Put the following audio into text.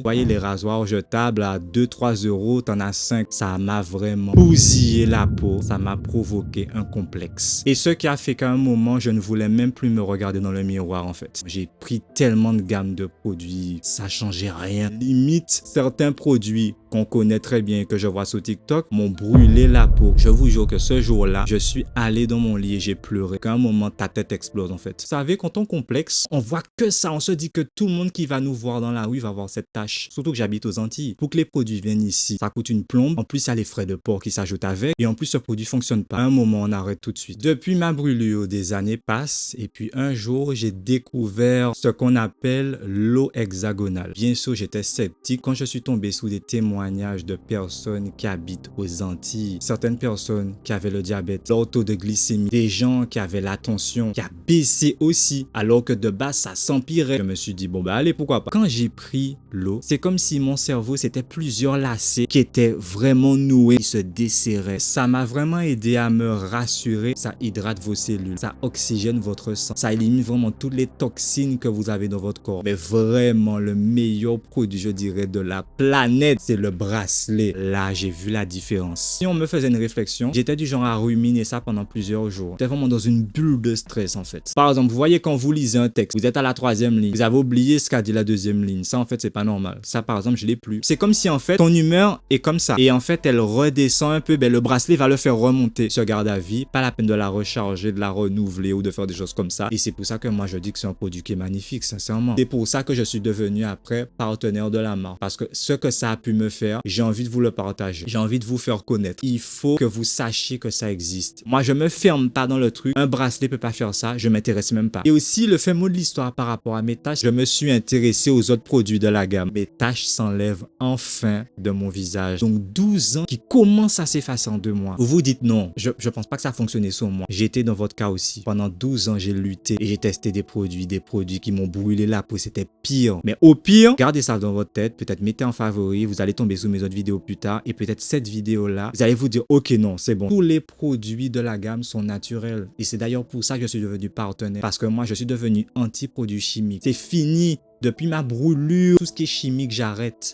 Vous voyez les rasoirs jetables à 2-3 euros, t'en as 5. Ça m'a vraiment bousillé la peau. Ça m'a provoqué un complexe. Et ce qui a fait qu'à un moment, je ne voulais même plus me regarder dans le miroir en fait. J'ai pris tellement de gamme de produits, ça changeait rien. Limite, certains produits qu'on connaît très bien et que je vois sur TikTok m'ont brûlé la peau. Je vous jure que ce jour-là, je suis allé dans mon lit et j'ai pleuré. Qu'à un moment, ta tête explose en fait. Vous savez, quand on complexe, on voit que ça. On se dit que tout le monde qui va nous voir dans la rue va avoir cette tâche. Surtout que j'habite aux Antilles. Pour que les produits viennent ici, ça coûte une plombe. En plus, il y a les frais de port qui s'ajoutent avec. Et en plus, ce produit fonctionne pas. À un moment, on arrête tout de suite. Depuis ma brûlure, des années passent. Et puis un jour, j'ai découvert ce qu'on appelle l'eau hexagonale. Bien sûr, j'étais sceptique quand je suis tombé sous des témoignages de personnes qui habitent aux Antilles. Certaines personnes qui avaient le diabète, leur taux de glycémie, des gens qui avaient la tension qui a baissé aussi, alors que de base, ça s'empirait. Je me suis dit, bon bah allez, pourquoi pas. Quand j'ai pris l'eau, c'est comme si mon cerveau, c'était plusieurs lacets qui étaient vraiment noués, qui se desserraient. Ça m'a vraiment aidé à me rassurer. Ça hydrate vos cellules, ça oxygène votre sang, ça élimine vraiment toutes les toxines que vous avez dans votre corps. Mais vraiment, le meilleur produit, je dirais, de la planète, c'est le bracelet. Là, j'ai vu la différence. Si on me faisait une réflexion, j'étais du genre à ruminer ça pendant plusieurs jours. J'étais vraiment dans une bulle de stress en fait. Par exemple, vous voyez quand vous lisez un texte, vous êtes à la 3e ligne, vous avez oublié ce qu'a dit la 2e ligne. Ça en fait, c'est pas normal. Ça par exemple, je l'ai plus. C'est comme si en fait, ton humeur est comme ça. Et en fait, elle redescend un peu. Ben, le bracelet va le faire remonter. Se garde à vie. Pas la peine de la recharger, de la renouveler ou de faire des choses comme ça. Et c'est pour ça que moi, je dis que c'est un produit qui est magnifique, sincèrement. C'est pour ça que je suis devenu après partenaire de la marque. Parce que ce que ça a pu me faire, j'ai envie de vous le partager. J'ai envie de vous faire connaître. Il faut que vous sachiez que ça existe. Moi, je me ferme pas dans le truc. Un bracelet peut pas faire ça. Je m'intéresse même pas. Et aussi, le fait mot de l'histoire par rapport à mes tâches, je me suis intéressé aux autres produits de la gamme. Mes tâches s'enlèvent enfin de mon visage. Donc 12 ans qui commencent à s'effacer en 2 mois. Vous vous dites non, je pense pas que ça a fonctionné sur moi. J'étais dans votre cas aussi. Pendant 12 ans, j'ai lutté et j'ai testé des produits qui m'ont brûlé la peau. C'était pire. Mais au pire, gardez ça dans votre tête. Peut-être mettez en favori. Vous allez tomber sur mes autres vidéos plus tard. Et peut-être cette vidéo-là, vous allez vous dire, ok, non, c'est bon. Tous les produits de la gamme sont naturels. Et c'est d'ailleurs pour ça que je suis devenu partenaire. Parce que moi, je suis devenu anti-produits chimiques. C'est fini. Depuis ma brûlure, tout ce qui est chimique, j'arrête.